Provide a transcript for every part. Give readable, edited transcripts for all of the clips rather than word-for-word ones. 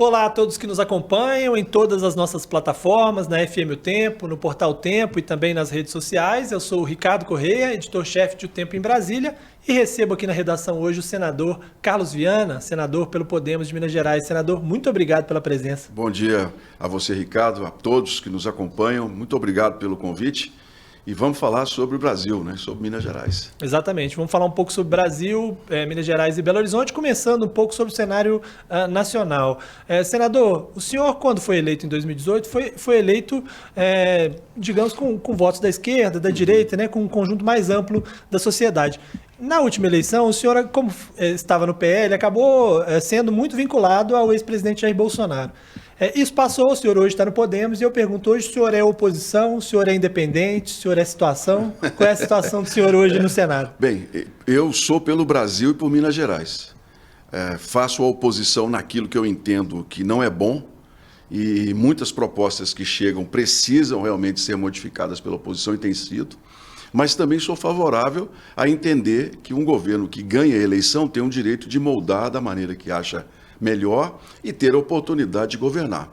Olá a todos que nos acompanham em todas as nossas plataformas, na FM O Tempo, no Portal Tempo e também nas redes sociais. Eu sou o Ricardo Correia, editor-chefe de O Tempo em Brasília, e recebo aqui na redação hoje o senador Carlos Viana, senador pelo Podemos de Minas Gerais. Senador, muito obrigado pela presença. Bom dia a você, Ricardo, a todos que nos acompanham. Muito obrigado pelo convite. E vamos falar sobre o Brasil, né? Sobre Minas Gerais. Exatamente. Vamos falar um pouco sobre Brasil, Minas Gerais e Belo Horizonte, começando um pouco sobre o cenário nacional. Senador, o senhor, quando foi eleito em 2018, foi eleito, digamos, com votos da esquerda, da direita, né? Com um conjunto mais amplo da sociedade. Na última eleição, o senhor, como estava no PL, acabou sendo muito vinculado ao ex-presidente Jair Bolsonaro. Isso passou, o senhor hoje está no Podemos, e eu pergunto hoje, o senhor é oposição, o senhor é independente, o senhor é situação? Qual é a situação do senhor hoje no Senado? Bem, eu sou pelo Brasil e por Minas Gerais. Faço a oposição naquilo que eu entendo que não é bom, e muitas propostas que chegam precisam realmente ser modificadas pela oposição, e tem sido. Mas também sou favorável a entender que um governo que ganha a eleição tem o direito de moldar da maneira que acha melhor e ter a oportunidade de governar.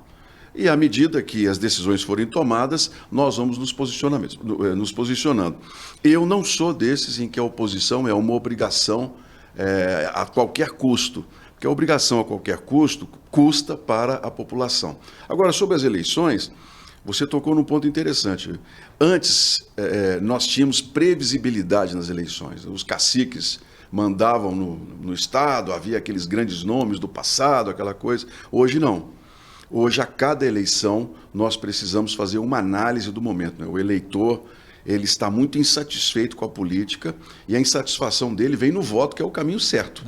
E à medida que as decisões forem tomadas, nós vamos nos posicionando. Eu não sou desses em que a oposição é uma obrigação a qualquer custo, porque a obrigação a qualquer custo custa para a população. Agora, sobre as eleições, você tocou num ponto interessante. Antes, nós tínhamos previsibilidade nas eleições. Os caciques mandavam no Estado, havia aqueles grandes nomes do passado, aquela coisa. Hoje não. Hoje, a cada eleição, nós precisamos fazer uma análise do momento, né? O eleitor, ele está muito insatisfeito com a política, e a insatisfação dele vem no voto, que é o caminho certo.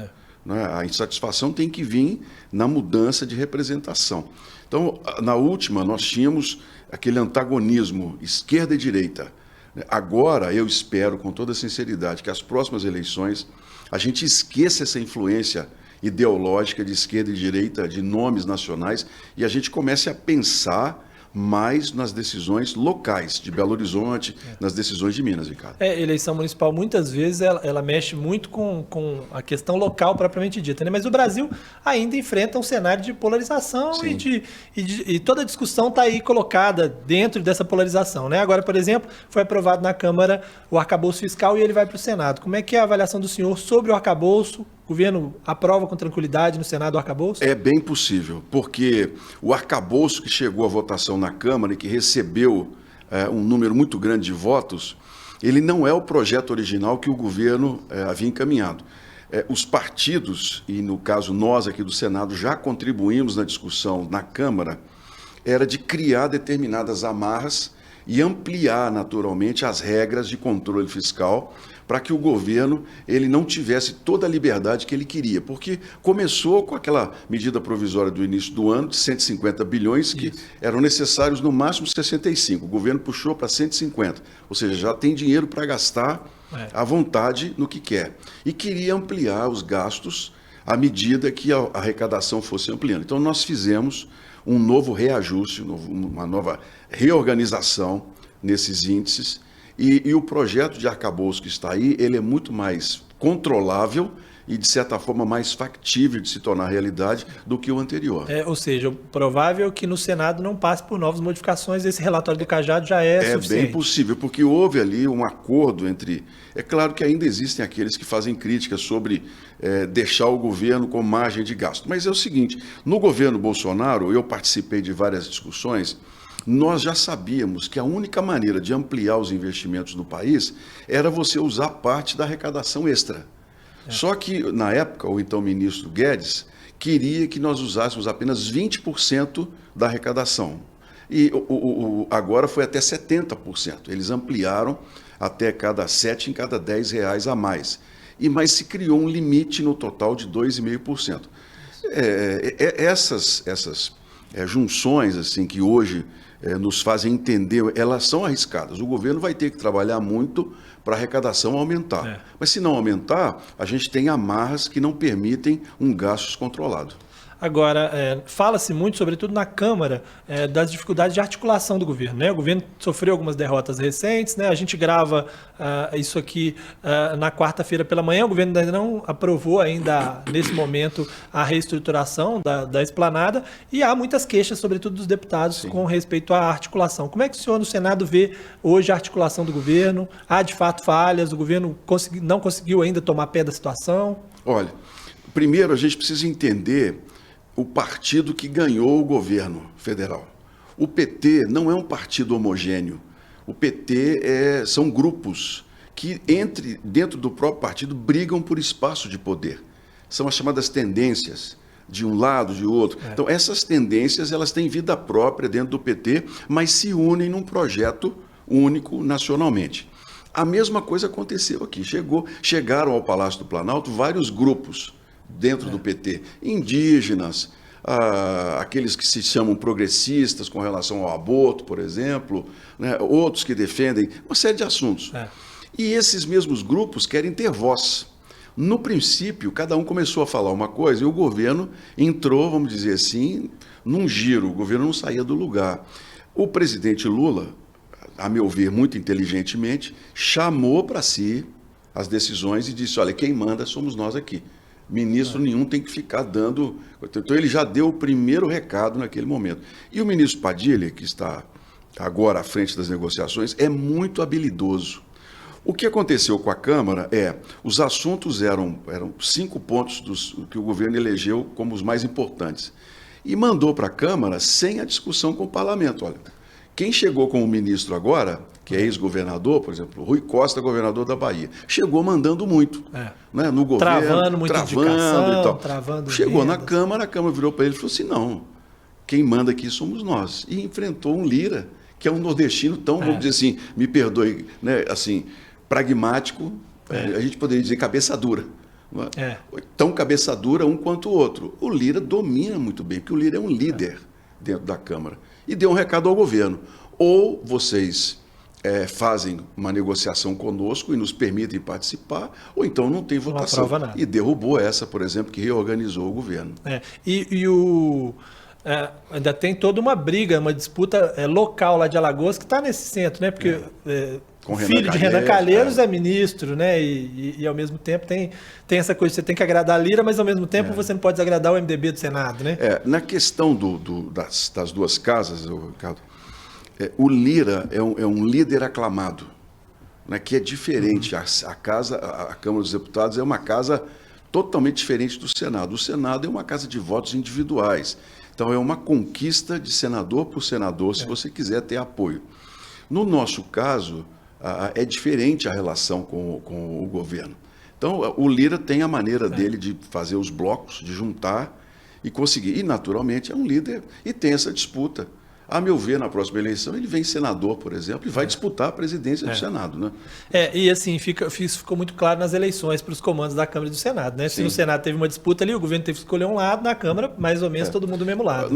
Né? A insatisfação tem que vir na mudança de representação. Então, na última, nós tínhamos aquele antagonismo esquerda e direita. Agora, eu espero, com toda sinceridade, que as próximas eleições a gente esqueça essa influência ideológica de esquerda e direita, de nomes nacionais, e a gente comece a pensar mais nas decisões locais de Belo Horizonte, nas decisões de Minas, Ricardo. Eleição municipal, muitas vezes, ela mexe muito com a questão local propriamente dita, né? Mas o Brasil ainda enfrenta um cenário de polarização e toda a discussão está aí colocada dentro dessa polarização, né? Agora, por exemplo, foi aprovado na Câmara o arcabouço fiscal e ele vai para o Senado. Como é que é a avaliação do senhor sobre o arcabouço? O governo aprova com tranquilidade no Senado o arcabouço? É bem possível, porque o arcabouço que chegou à votação na Câmara e que recebeu um número muito grande de votos, ele não é o projeto original que o governo havia encaminhado. Os partidos, e no caso nós aqui do Senado, já contribuímos na discussão na Câmara, era de criar determinadas amarras e ampliar naturalmente as regras de controle fiscal para que o governo ele não tivesse toda a liberdade que ele queria, porque começou com aquela medida provisória do início do ano de 150 bilhões que eram necessários no máximo 65, o governo puxou para 150, ou seja, já tem dinheiro para gastar à vontade no que quer, e queria ampliar os gastos à medida que a arrecadação fosse ampliando. Então nós fizemos um novo reajuste, uma nova reorganização nesses índices, e o projeto de arcabouço que está aí, ele é muito mais controlável e, de certa forma, mais factível de se tornar realidade do que o anterior. Ou seja, provável que no Senado não passe por novas modificações, esse relatório do Cajado já é suficiente. É bem possível, porque houve ali um acordo entre... É claro que ainda existem aqueles que fazem críticas sobre deixar o governo com margem de gasto, mas é o seguinte, no governo Bolsonaro, eu participei de várias discussões, nós já sabíamos que a única maneira de ampliar os investimentos no país era você usar parte da arrecadação extra. Só que, na época, o então ministro Guedes queria que nós usássemos apenas 20% da arrecadação. E agora foi até 70%. Eles ampliaram até cada 7 em cada 10 reais a mais. Mas se criou um limite no total de 2,5%. Essas junções assim, que hoje nos fazem entender, elas são arriscadas. O governo vai ter que trabalhar muito para a arrecadação aumentar. Mas se não aumentar, a gente tem amarras que não permitem um gasto descontrolado. Agora, fala-se muito, sobretudo na Câmara, das dificuldades de articulação do governo, né? O governo sofreu algumas derrotas recentes, né? A gente grava isso aqui na quarta-feira pela manhã, o governo ainda não aprovou ainda, nesse momento, a reestruturação da esplanada, e há muitas queixas, sobretudo dos deputados, com respeito à articulação. Como é que o senhor no Senado vê hoje a articulação do governo? Há, de fato, falhas? O governo não conseguiu ainda tomar pé da situação? Olha, primeiro a gente precisa entender o partido que ganhou o governo federal. O PT não é um partido homogêneo. O PT são grupos que, dentro do próprio partido, brigam por espaço de poder. São as chamadas tendências, de um lado, de outro. Então, essas tendências elas têm vida própria dentro do PT, mas se unem num projeto único nacionalmente. A mesma coisa aconteceu aqui. Chegaram ao Palácio do Planalto vários grupos dentro do PT, indígenas, aqueles que se chamam progressistas com relação ao aborto, por exemplo, né? Outros que defendem uma série de assuntos. E esses mesmos grupos querem ter voz. No princípio, cada um começou a falar uma coisa e o governo entrou, vamos dizer assim, num giro. O governo não saía do lugar. O presidente Lula, a meu ver, muito inteligentemente, chamou para si as decisões e disse, olha, quem manda somos nós aqui. Ministro nenhum tem que ficar dando... Então, ele já deu o primeiro recado naquele momento. E o ministro Padilha, que está agora à frente das negociações, é muito habilidoso. O que aconteceu com a Câmara os assuntos eram 5 pontos que o governo elegeu como os mais importantes. E mandou para a Câmara sem a discussão com o parlamento. Olha, quem chegou como ministro agora, que é ex-governador, por exemplo, Rui Costa, governador da Bahia, chegou mandando muito. Né, no governo, travando muita indicação, e tal. Travando chegou vendas. na Câmara, a Câmara virou para ele e falou assim, não, quem manda aqui somos nós. E enfrentou um Lira, que é um nordestino tão, vamos dizer assim, me perdoe, né, assim, pragmático, a gente poderia dizer cabeça dura. Tão cabeça dura um quanto o outro. O Lira domina muito bem, porque o Lira é um líder dentro da Câmara. E deu um recado ao governo. Ou vocês fazem uma negociação conosco e nos permitem participar, ou então não tem votação. Não aprova nada. E derrubou essa, por exemplo, que reorganizou o governo. Ainda tem toda uma briga, uma disputa local lá de Alagoas que está nesse centro, né? Porque o filho de Renan Calheiros é ministro, né? E ao mesmo tempo tem essa coisa, você tem que agradar a Lira, mas ao mesmo tempo você não pode desagradar o MDB do Senado, né? Na questão das duas casas, Ricardo, o Lira é um líder aclamado, né? Que é diferente. A Câmara dos Deputados é uma casa totalmente diferente do Senado. O Senado é uma casa de votos individuais. Então, é uma conquista de senador por senador, se você quiser ter apoio. No nosso caso, é diferente a relação com o governo. Então, o Lira tem a maneira dele de fazer os blocos, de juntar e conseguir. E, naturalmente, é um líder e tem essa disputa. A meu ver, na próxima eleição, ele vem senador, por exemplo, e vai disputar a presidência do Senado, né? E assim, isso ficou muito claro nas eleições para os comandos da Câmara e do Senado, né? Se no Senado teve uma disputa ali, o governo teve que escolher um lado, na Câmara, mais ou menos todo mundo do mesmo lado.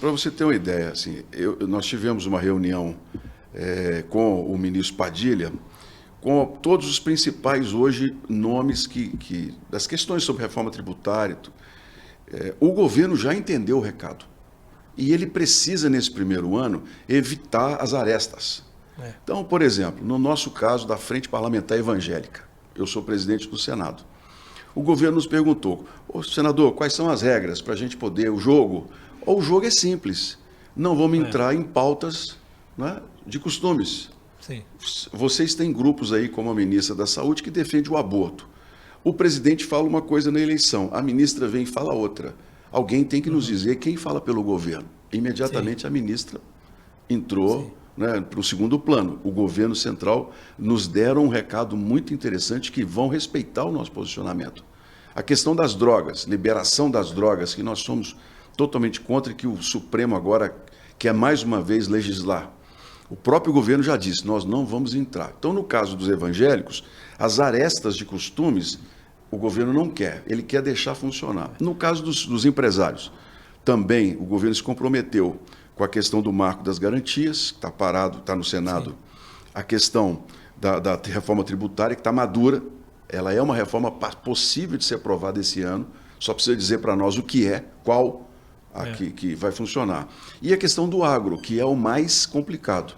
Para você ter uma ideia, assim, nós tivemos uma reunião com o ministro Padilha, com todos os principais hoje nomes das questões sobre reforma tributária. O governo já entendeu o recado. E ele precisa, nesse primeiro ano, evitar as arestas. Então, por exemplo, no nosso caso da Frente Parlamentar Evangélica, eu sou presidente do Senado. O governo nos perguntou, senador, quais são as regras para a gente poder, o jogo? O jogo é simples, não vamos entrar em pautas, né, de costumes. Sim. Vocês têm grupos aí, como a ministra da Saúde, que defende o aborto. O presidente fala uma coisa na eleição, a ministra vem e fala outra. Alguém tem que nos dizer quem fala pelo governo. Imediatamente a ministra entrou, né, para o segundo plano. O governo central nos deram um recado muito interessante que vão respeitar o nosso posicionamento. A questão das drogas, liberação das drogas, que nós somos totalmente contra e que o Supremo agora quer mais uma vez legislar. O próprio governo já disse, nós não vamos entrar. Então, no caso dos evangélicos, as arestas de costumes, o governo não quer, ele quer deixar funcionar. No caso dos empresários, também o governo se comprometeu com a questão do marco das garantias, que está parado, está no Senado. A questão da reforma tributária, que está madura, ela é uma reforma possível de ser aprovada esse ano, Só precisa dizer para nós o que é, qual que vai funcionar. E a questão do agro, que é o mais complicado.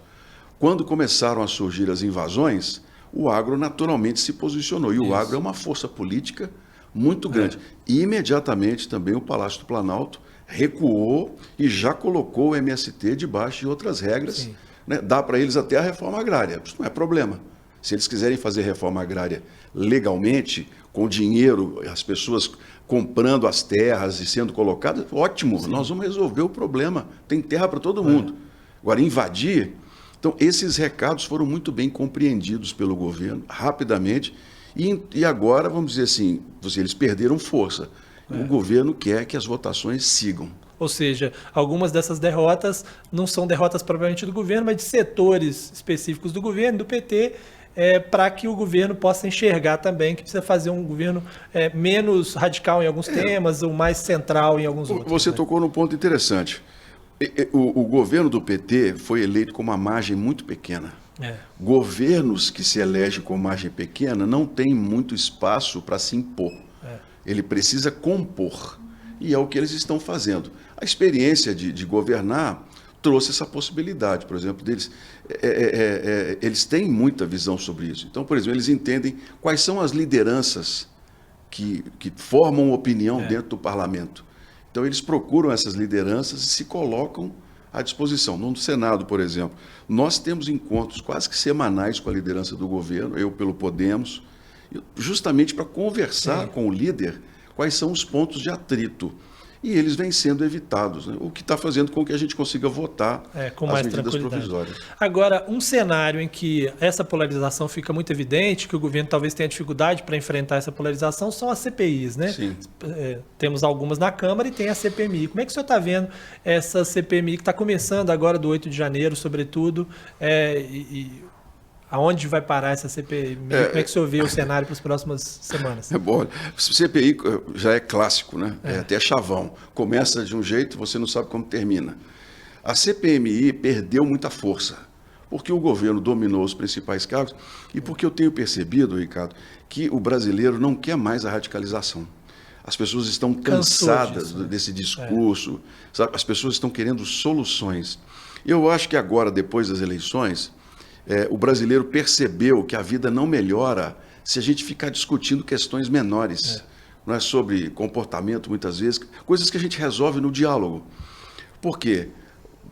Quando começaram a surgir as invasões, o agro naturalmente se posicionou. E o agro é uma força política muito grande. E imediatamente também o Palácio do Planalto recuou e já colocou o MST debaixo de outras regras. Né? Dá para eles até a reforma agrária. Isso não é problema. Se eles quiserem fazer reforma agrária legalmente, com dinheiro, as pessoas comprando as terras e sendo colocadas, ótimo, nós vamos resolver o problema. Tem terra para todo mundo. Agora, invadir... Então, esses recados foram muito bem compreendidos pelo governo, rapidamente, e agora, vamos dizer assim, eles perderam força. O governo quer que as votações sigam. Ou seja, algumas dessas derrotas não são derrotas propriamente do governo, mas de setores específicos do governo, do PT, para que o governo possa enxergar também que precisa fazer um governo menos radical em alguns temas, ou mais central em alguns outros. Você tocou num ponto interessante. O governo do PT foi eleito com uma margem muito pequena. Governos que se elegem com margem pequena não têm muito espaço para se impor. Ele precisa compor. E é o que eles estão fazendo. A experiência de governar trouxe essa possibilidade, por exemplo, deles. Eles têm muita visão sobre isso. Então, por exemplo, eles entendem quais são as lideranças que formam opinião dentro do parlamento. Então, eles procuram essas lideranças e se colocam à disposição. No Senado, por exemplo, nós temos encontros quase que semanais com a liderança do governo, eu pelo Podemos, justamente para conversar com o líder quais são os pontos de atrito. E eles vêm sendo evitados, né? O que está fazendo com que a gente consiga votar com as mais medidas tranquilidade. provisórias. Agora, um cenário em que essa polarização fica muito evidente, que o governo talvez tenha dificuldade para enfrentar essa polarização, são as CPIs, né? Sim. Temos algumas na Câmara e tem a CPMI. Como é que o senhor está vendo essa CPMI que está começando agora do 8 de janeiro, sobretudo, aonde vai parar essa CPMI? Como é que o senhor vê o cenário para as próximas semanas? Bom, CPI já é clássico, né? É até chavão. Começa de um jeito, você não sabe como termina. A CPMI perdeu muita força, porque o governo dominou os principais cargos e porque eu tenho percebido, Ricardo, que o brasileiro não quer mais a radicalização. As pessoas estão cansadas desse discurso, sabe? As pessoas estão querendo soluções. Eu acho que agora, depois das eleições, o brasileiro percebeu que a vida não melhora se a gente ficar discutindo questões menores, não é, sobre comportamento, muitas vezes, coisas que a gente resolve no diálogo. Por quê?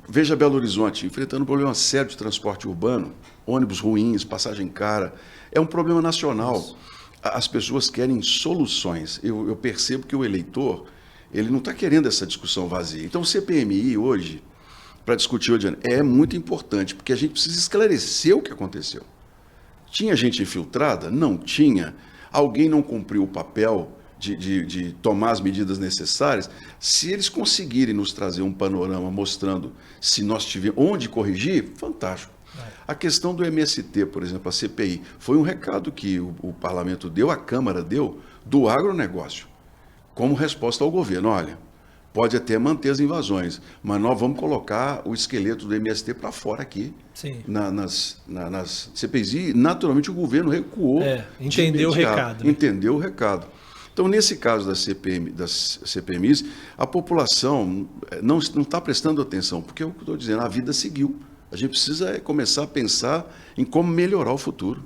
Veja Belo Horizonte, enfrentando um problema sério de transporte urbano, ônibus ruins, passagem cara, é um problema nacional. Isso. As pessoas querem soluções. Eu percebo que o eleitor, ele não está querendo essa discussão vazia. Então, o CPMI hoje, para discutir hoje, é muito importante, porque a gente precisa esclarecer o que aconteceu. Tinha gente infiltrada? Não tinha. Alguém não cumpriu o papel de tomar as medidas necessárias? Se eles conseguirem nos trazer um panorama mostrando se nós tivermos onde corrigir, fantástico. A questão do MST, por exemplo, a CPI, foi um recado que o parlamento deu, a Câmara deu, do agronegócio, como resposta ao governo. Olha, pode até manter as invasões, mas nós vamos colocar o esqueleto do MST para fora aqui, nas CPIs. E, naturalmente, o governo recuou. Entendeu o recado. Né? Entendeu o recado. Então, nesse caso das CPMIs, a população não está prestando atenção, porque é o que eu estou dizendo, a vida seguiu. A gente precisa começar a pensar em como melhorar o futuro.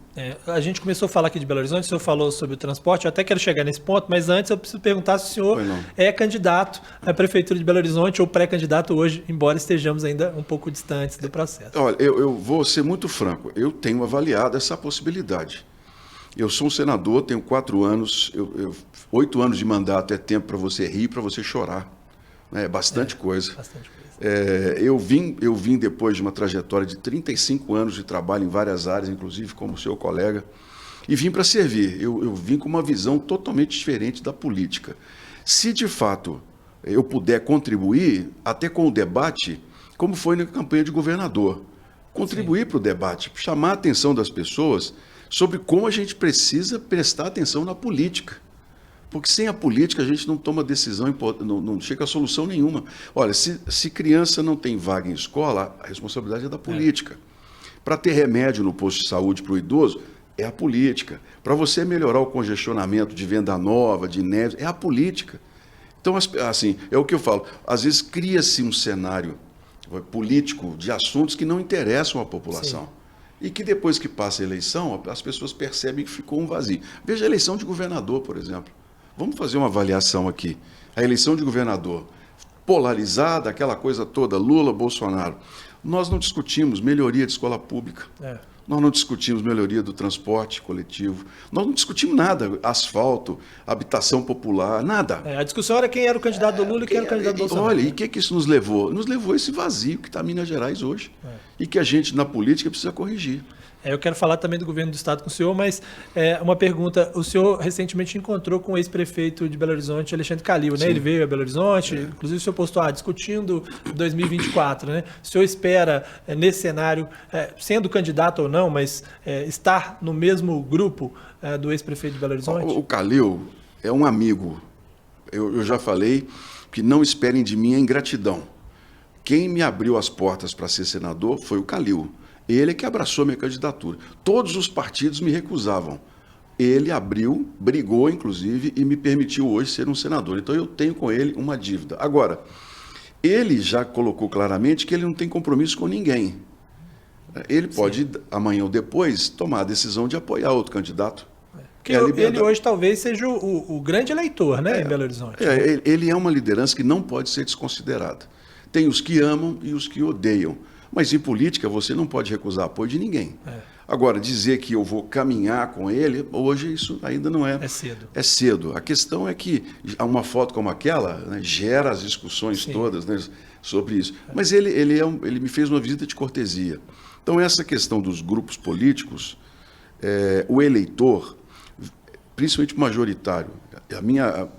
A gente começou a falar aqui de Belo Horizonte, o senhor falou sobre o transporte, eu até quero chegar nesse ponto, mas antes eu preciso perguntar se o senhor é candidato à Prefeitura de Belo Horizonte ou pré-candidato hoje, embora estejamos ainda um pouco distantes do processo. Olha, eu vou ser muito franco, eu tenho avaliado essa possibilidade. Eu sou um senador, tenho 4 anos, 8 anos de mandato é tempo para você rir, para você chorar. É bastante coisa. Bastante coisa. Eu vim depois de uma trajetória de 35 anos de trabalho em várias áreas, inclusive como seu colega, e vim para servir. Eu vim com uma visão totalmente diferente da política. Se, de fato, eu puder contribuir, até com o debate, como foi na campanha de governador, contribuir para o debate, chamar a atenção das pessoas sobre como a gente precisa prestar atenção na política. Porque sem a política a gente não toma decisão, não chega a solução nenhuma. Olha, se criança não tem vaga em escola, a responsabilidade é da política. Para ter remédio no posto de saúde para o idoso, é a política. Para você melhorar o congestionamento de Venda Nova, de Neves, é a política. Então, assim, é o que eu falo. Às vezes cria-se um cenário político de assuntos que não interessam à população. Sim. E que depois que passa a eleição, as pessoas percebem que ficou um vazio. Veja a eleição de governador, por exemplo. Vamos fazer uma avaliação aqui. A eleição de governador, polarizada, aquela coisa toda, Lula, Bolsonaro. Nós não discutimos melhoria de escola pública. Nós não discutimos melhoria do transporte coletivo. Nós não discutimos nada. Asfalto, habitação popular, nada. A discussão era quem era o candidato do Lula e quem era o candidato do Bolsonaro. Olha, e o que isso nos levou? Nos levou esse vazio que está em Minas Gerais hoje. E que a gente, na política, precisa corrigir. Eu quero falar também do governo do estado com o senhor, mas uma pergunta. O senhor recentemente encontrou com o ex-prefeito de Belo Horizonte, Alexandre Calil, né? Ele veio a Belo Horizonte, inclusive o senhor postou, discutindo 2024, né? O senhor espera, nesse cenário, sendo candidato ou não, mas estar no mesmo grupo do ex-prefeito de Belo Horizonte? O Calil é um amigo. Eu já falei que não esperem de mim a ingratidão. Quem me abriu as portas para ser senador foi o Calil. Ele é que abraçou minha candidatura. Todos os partidos me recusavam. Ele abriu, brigou, inclusive, e me permitiu hoje ser um senador. Então, eu tenho com ele uma dívida. Agora, ele já colocou claramente que ele não tem compromisso com ninguém. Ele pode, amanhã ou depois, tomar a decisão de apoiar outro candidato. Porque ele hoje talvez seja o grande eleitor, né, em Belo Horizonte. Ele é uma liderança que não pode ser desconsiderada. Tem os que amam e os que odeiam. Mas em política você não pode recusar apoio de ninguém. Agora, dizer que eu vou caminhar com ele, hoje isso ainda não é... É cedo. É cedo. A questão é que uma foto como aquela, né, gera as discussões todas, né, sobre isso. Mas ele me fez uma visita de cortesia. Então, essa questão dos grupos políticos, o eleitor, principalmente majoritário,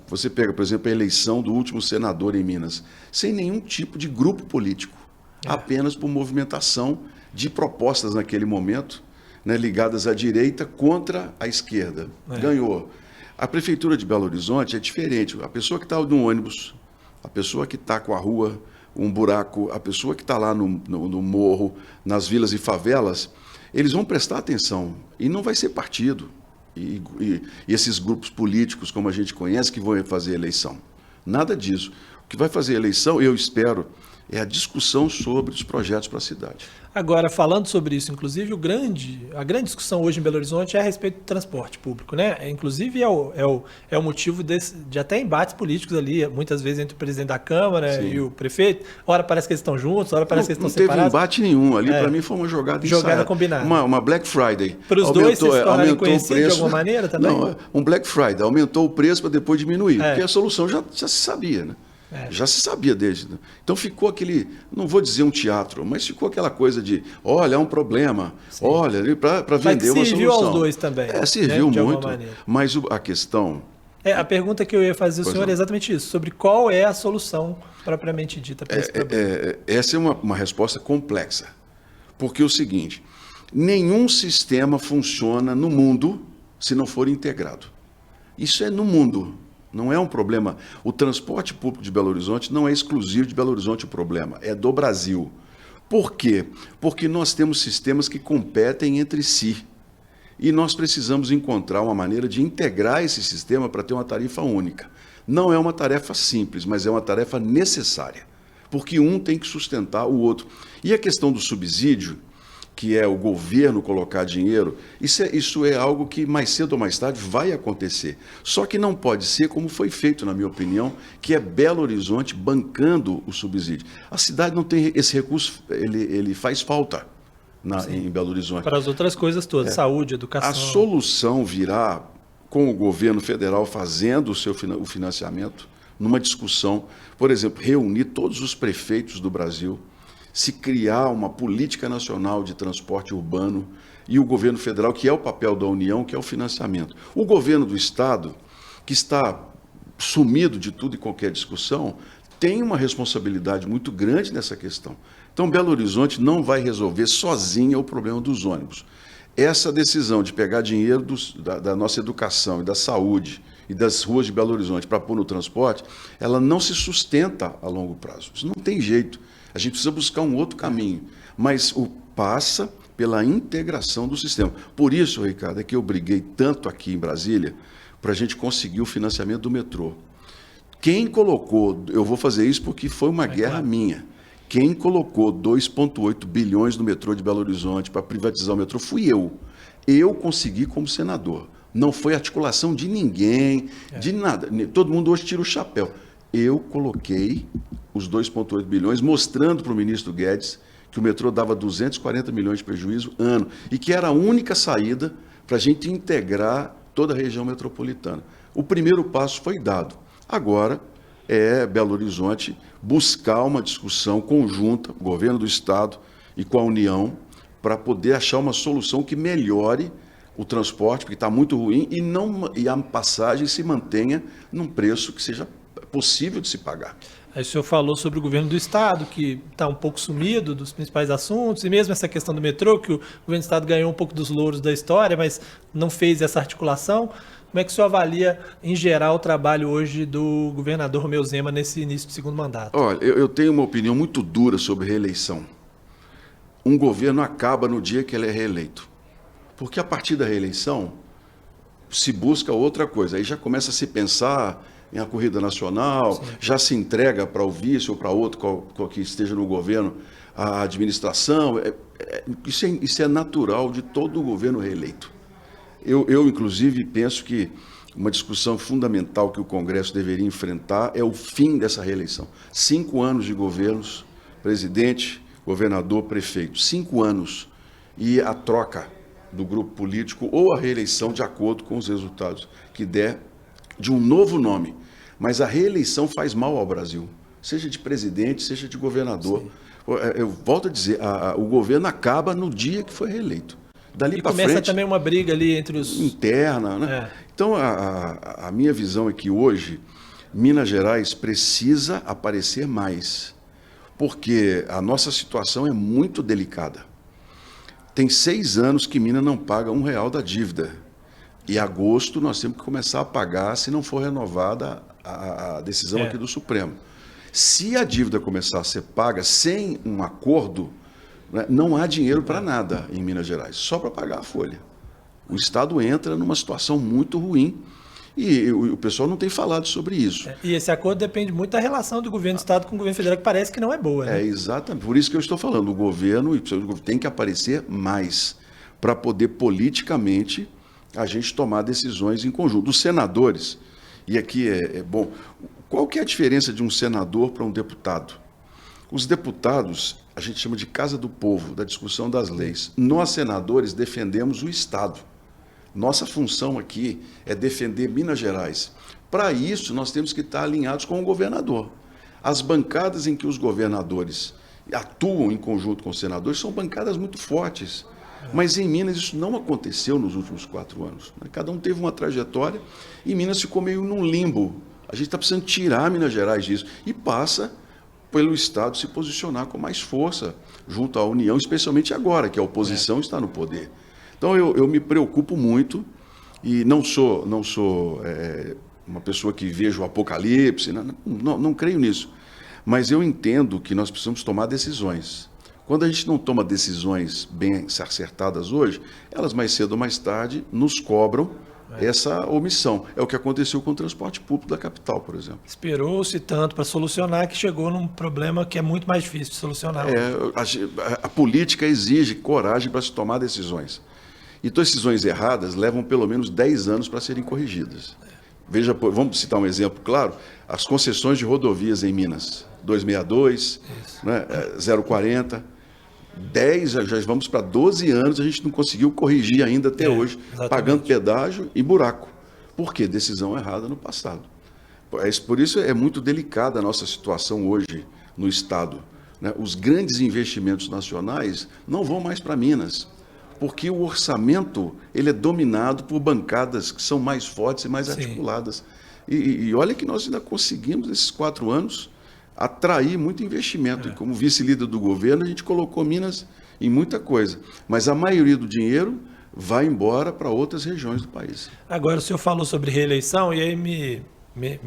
você pega, por exemplo, a eleição do último senador em Minas, sem nenhum tipo de grupo político. Apenas por movimentação de propostas naquele momento, né, ligadas à direita contra a esquerda. Ganhou. A Prefeitura de Belo Horizonte é diferente. A pessoa que está no ônibus, a pessoa que está com a rua, um buraco, a pessoa que está lá no morro, nas vilas e favelas, eles vão prestar atenção. E não vai ser partido. E esses grupos políticos, como a gente conhece, que vão fazer eleição. Nada disso. O que vai fazer eleição, eu espero, é a discussão sobre os projetos para a cidade. Agora, falando sobre isso, inclusive, a grande discussão hoje em Belo Horizonte é a respeito do transporte público, né? Inclusive, é o motivo de até embates políticos ali, muitas vezes entre o presidente da Câmara e o prefeito. Ora parece que eles estão juntos, ora parece que eles estão separados. Não teve embate nenhum. Ali, para mim, foi uma jogada ensaiada. Jogada combinada. Uma Black Friday. Para os dois, vocês se tornarem conhecidos de alguma maneira também? Não, um Black Friday. Aumentou o preço para depois diminuir. Porque a solução já se sabia, né? Já se sabia desde. Né? Então ficou aquele, não vou dizer um teatro, mas ficou aquela coisa de, olha, é um problema, olha, para vender uma solução. Serviu aos dois também. Serviu muito, mas a questão... a pergunta que eu ia fazer ao senhor é exatamente isso, sobre qual é a solução propriamente dita para esse problema. Essa é uma resposta complexa, porque é o seguinte, nenhum sistema funciona no mundo se não for integrado. Isso é no mundo. Não é um problema. O transporte público de Belo Horizonte não é exclusivo de Belo Horizonte o problema, é do Brasil. Por quê? Porque nós temos sistemas que competem entre si. E nós precisamos encontrar uma maneira de integrar esse sistema para ter uma tarifa única. Não é uma tarefa simples, mas é uma tarefa necessária. Porque um tem que sustentar o outro. E a questão do subsídio, que é o governo colocar dinheiro, isso é algo que mais cedo ou mais tarde vai acontecer. Só que não pode ser como foi feito, na minha opinião, que é Belo Horizonte bancando o subsídio. A cidade não tem esse recurso, ele faz falta em Belo Horizonte. Para as outras coisas todas, saúde, educação. A solução virá com o governo federal fazendo o financiamento, numa discussão, por exemplo, reunir todos os prefeitos do Brasil, se criar uma política nacional de transporte urbano e o governo federal, que é o papel da União, que é o financiamento. O governo do Estado, que está sumido de tudo e qualquer discussão, tem uma responsabilidade muito grande nessa questão. Então, Belo Horizonte não vai resolver sozinha o problema dos ônibus. Essa decisão de pegar dinheiro da nossa educação e da saúde e das ruas de Belo Horizonte para pôr no transporte, ela não se sustenta a longo prazo. Isso não tem jeito. A gente precisa buscar um outro caminho, mas passa pela integração do sistema. Por isso, Ricardo, é que eu briguei tanto aqui em Brasília para a gente conseguir o financiamento do metrô. Quem colocou, eu vou fazer isso porque foi uma guerra minha, quem colocou 2,8 bilhões no metrô de Belo Horizonte para privatizar o metrô fui eu. Eu consegui como senador. Não foi articulação de ninguém, de nada. Todo mundo hoje tira o chapéu. Eu coloquei os 2,8 bilhões, mostrando para o ministro Guedes que o metrô dava 240 milhões de prejuízo ano e que era a única saída para a gente integrar toda a região metropolitana. O primeiro passo foi dado. Agora é Belo Horizonte buscar uma discussão conjunta, o governo do Estado e com a União, para poder achar uma solução que melhore o transporte, porque está muito ruim, e a passagem se mantenha num preço que seja possível de se pagar. Aí o senhor falou sobre o governo do Estado, que está um pouco sumido dos principais assuntos, e mesmo essa questão do metrô, que o governo do Estado ganhou um pouco dos louros da história, mas não fez essa articulação. Como é que o senhor avalia, em geral, o trabalho hoje do governador Romeu Zema nesse início de segundo mandato? Olha, eu tenho uma opinião muito dura sobre reeleição. Um governo acaba no dia que ele é reeleito. Porque a partir da reeleição se busca outra coisa. Aí já começa a se pensar em a corrida nacional, sim, já se entrega para o vice ou para outro que esteja no governo a administração. Isso é natural de todo governo reeleito. Eu, inclusive, penso que uma discussão fundamental que o Congresso deveria enfrentar é o fim dessa reeleição. 5 anos de governos, presidente, governador, prefeito. 5 anos. E a troca do grupo político ou a reeleição de acordo com os resultados que der de um novo nome. Mas a reeleição faz mal ao Brasil, seja de presidente, seja de governador. Sim. Eu volto a dizer, o governo acaba no dia que foi reeleito. Dali para frente... começa também uma briga ali entre os... interna, né? Então, a minha visão é que hoje Minas Gerais precisa aparecer mais, porque a nossa situação é muito delicada. Tem 6 anos que Minas não paga R$1 da dívida. E em agosto nós temos que começar a pagar se não for renovada a decisão aqui do Supremo. Se a dívida começar a ser paga sem um acordo, né, não há dinheiro para nada em Minas Gerais, só para pagar a folha. O Estado entra numa situação muito ruim e o pessoal não tem falado sobre isso. E esse acordo depende muito da relação do governo do Estado com o governo federal, que parece que não é boa. Né? Exatamente. Por isso que eu estou falando. O governo tem que aparecer mais para poder politicamente a gente tomar decisões em conjunto. Os senadores, e aqui bom, qual que é a diferença de um senador para um deputado? Os deputados, a gente chama de Casa do Povo, da discussão das leis. Nós, senadores, defendemos o Estado. Nossa função aqui é defender Minas Gerais. Para isso, nós temos que estar alinhados com o governador. As bancadas em que os governadores atuam em conjunto com os senadores são bancadas muito fortes. Mas em Minas isso não aconteceu nos últimos 4 anos. Cada um teve uma trajetória e Minas ficou meio num limbo. A gente está precisando tirar Minas Gerais disso. E passa pelo Estado se posicionar com mais força junto à União, especialmente agora, que a oposição está no poder. Então eu me preocupo muito e não sou uma pessoa que veja o apocalipse, não creio nisso. Mas eu entendo que nós precisamos tomar decisões. Quando a gente não toma decisões bem acertadas hoje, elas mais cedo ou mais tarde nos cobram essa omissão. É o que aconteceu com o transporte público da capital, por exemplo. Esperou-se tanto para solucionar que chegou num problema que é muito mais difícil de solucionar. A política exige coragem para se tomar decisões. E decisões erradas levam pelo menos 10 anos para serem corrigidas. Veja, vamos citar um exemplo claro, as concessões de rodovias em Minas, 262, né, 040, 10, já vamos para 12 anos, a gente não conseguiu corrigir ainda até hoje, exatamente. Pagando pedágio e buraco. Por quê? Decisão errada no passado. Por isso é muito delicada a nossa situação hoje no Estado. Né? Os grandes investimentos nacionais não vão mais para Minas, porque o orçamento ele é dominado por bancadas que são mais fortes e mais articuladas. E olha que nós ainda conseguimos, nesses 4 anos, atrair muito investimento. E como vice-líder do governo, a gente colocou Minas em muita coisa. Mas a maioria do dinheiro vai embora para outras regiões do país. Agora, o senhor falou sobre reeleição, e aí me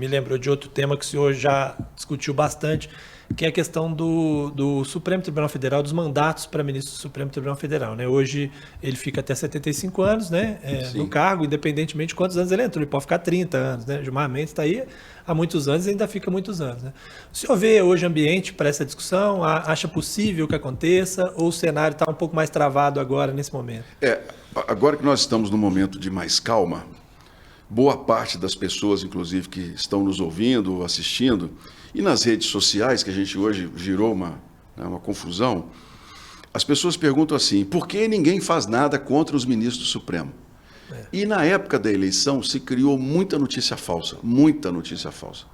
lembrou de outro tema que o senhor já discutiu bastante, que é a questão do Supremo Tribunal Federal, dos mandatos para ministro do Supremo Tribunal Federal, né? Hoje ele fica até 75 anos, né, no cargo, independentemente de quantos anos ele entrou. Ele pode ficar 30 anos, né? Gilmar Mendes está aí há muitos anos e ainda fica muitos anos, né? O senhor vê hoje ambiente para essa discussão? Acha possível que aconteça ou o cenário está um pouco mais travado agora, nesse momento? Agora que nós estamos num momento de mais calma, boa parte das pessoas, inclusive, que estão nos ouvindo, assistindo, e nas redes sociais, que a gente hoje girou uma confusão, as pessoas perguntam assim, por que ninguém faz nada contra os ministros do Supremo? E na época da eleição se criou muita notícia falsa, muita notícia falsa.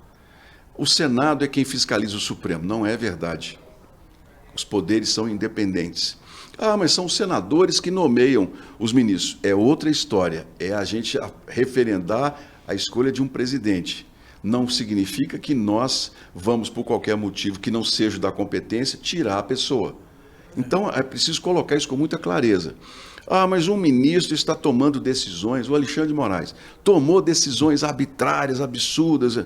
O Senado é quem fiscaliza o Supremo, não é verdade. Os poderes são independentes. Mas são os senadores que nomeiam os ministros. É outra história, é a gente referendar a escolha de um presidente. Não significa que nós vamos, por qualquer motivo que não seja da competência, tirar a pessoa. Então, é preciso colocar isso com muita clareza. Mas um ministro está tomando decisões, o Alexandre de Moraes tomou decisões arbitrárias, absurdas.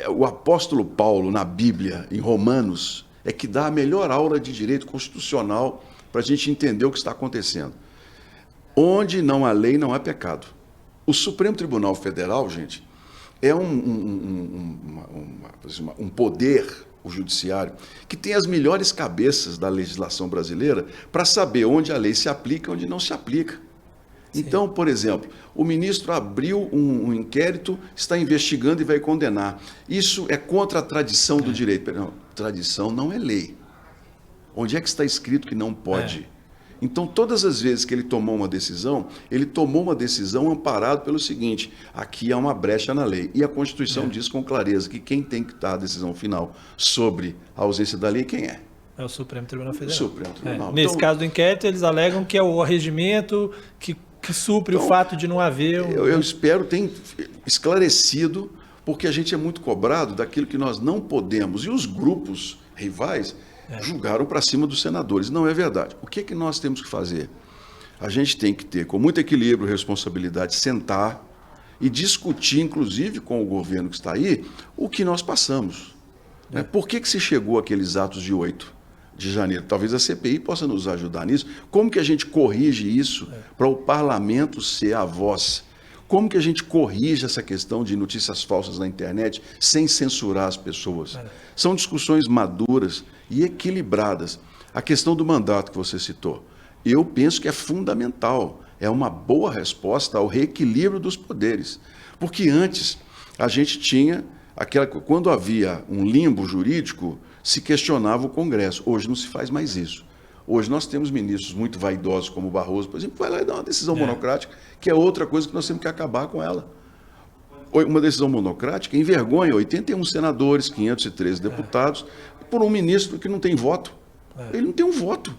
O apóstolo Paulo, na Bíblia, em Romanos, é que dá a melhor aula de direito constitucional para a gente entender o que está acontecendo. Onde não há lei, não há pecado. O Supremo Tribunal Federal, gente, é um poder, o judiciário, que tem as melhores cabeças da legislação brasileira para saber onde a lei se aplica e onde não se aplica. Sim. Então, por exemplo, o ministro abriu um inquérito, está investigando e vai condenar. Isso é contra a tradição do direito. Não, tradição não é lei. Onde é que está escrito que não pode? Então, todas as vezes que ele tomou uma decisão amparado pelo seguinte, aqui há uma brecha na lei. E a Constituição diz com clareza que quem tem que dar a decisão final sobre a ausência da lei, quem é? É o Supremo Tribunal Federal. O Supremo Tribunal. Nesse caso do inquérito, eles alegam que é o regimento que supre o fato de não haver... Eu espero ter esclarecido, porque a gente é muito cobrado daquilo que nós não podemos. E os grupos rivais julgaram para cima dos senadores. Não é verdade. O que é que nós temos que fazer? A gente tem que ter, com muito equilíbrio e responsabilidade, sentar e discutir, inclusive com o governo que está aí, o que nós passamos. Por que se chegou àqueles atos de 8 de janeiro? Talvez a CPI possa nos ajudar nisso. Como que a gente corrige isso para o parlamento ser a voz? Como que a gente corrige essa questão de notícias falsas na internet sem censurar as pessoas? São discussões maduras e equilibradas. A questão do mandato que você citou, eu penso que é fundamental. É uma boa resposta ao reequilíbrio dos poderes. Porque antes a gente tinha quando havia um limbo jurídico, se questionava o Congresso. Hoje não se faz mais isso. Hoje nós temos ministros muito vaidosos, como o Barroso, por exemplo, vai lá e dá uma decisão monocrática, que é outra coisa que nós temos que acabar com ela. Uma decisão monocrática envergonha 81 senadores, 513 deputados, por um ministro que não tem voto. Ele não tem um voto.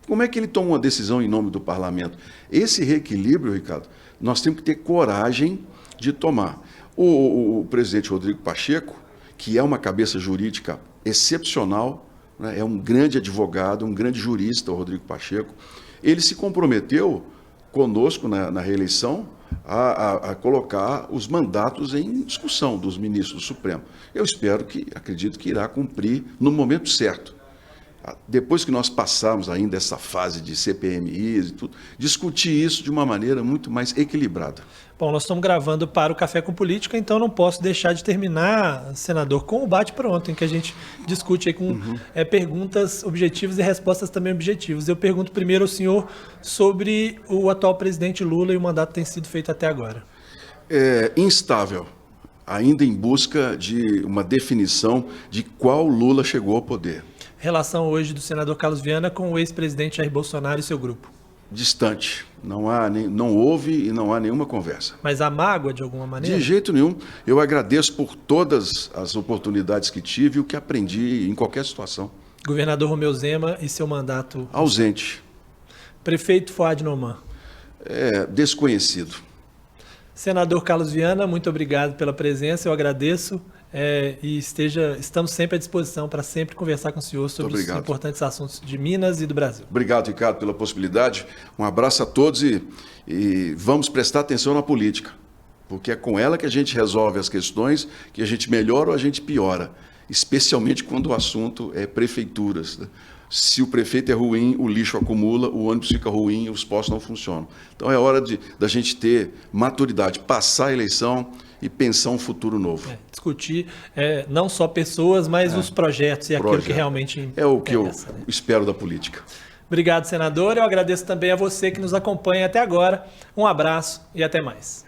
Como é que ele toma uma decisão em nome do parlamento? Esse reequilíbrio, Ricardo, nós temos que ter coragem de tomar. O presidente Rodrigo Pacheco, que é uma cabeça jurídica excepcional, é um grande advogado, um grande jurista, o Rodrigo Pacheco, ele se comprometeu conosco na reeleição a colocar os mandatos em discussão dos ministros do Supremo. Eu acredito que irá cumprir no momento certo. Depois que nós passarmos ainda essa fase de CPMIs e tudo, discutir isso de uma maneira muito mais equilibrada. Bom, nós estamos gravando para o Café com Política, então não posso deixar de terminar, senador, com o bate-pronto, em que a gente discute aí com perguntas objetivas e respostas também objetivas. Eu pergunto primeiro ao senhor sobre o atual presidente Lula e o mandato que tem sido feito até agora. É instável, ainda em busca de uma definição de qual Lula chegou ao poder. Relação hoje do senador Carlos Viana com o ex-presidente Jair Bolsonaro e seu grupo? Distante. Não houve e não há nenhuma conversa. Mas há mágoa de alguma maneira? De jeito nenhum. Eu agradeço por todas as oportunidades que tive e o que aprendi em qualquer situação. Governador Romeu Zema e seu mandato? Ausente. Prefeito Fuad Noman? Desconhecido. Senador Carlos Viana, muito obrigado pela presença, eu agradeço. E estamos sempre à disposição para sempre conversar com o senhor sobre os importantes assuntos de Minas e do Brasil. Obrigado, Ricardo, pela possibilidade. Um abraço a todos e vamos prestar atenção na política, porque é com ela que a gente resolve as questões, que a gente melhora ou a gente piora. especialmente quando o assunto é prefeituras, né? Se o prefeito é ruim, o lixo acumula, o ônibus fica ruim, os postos não funcionam. Então é hora da gente ter maturidade, passar a eleição e pensar um futuro novo. Discutir não só pessoas, mas os projetos e aquilo que realmente interessa. É o que eu espero da política. Obrigado, senador. Eu agradeço também a você que nos acompanha até agora. Um abraço e até mais.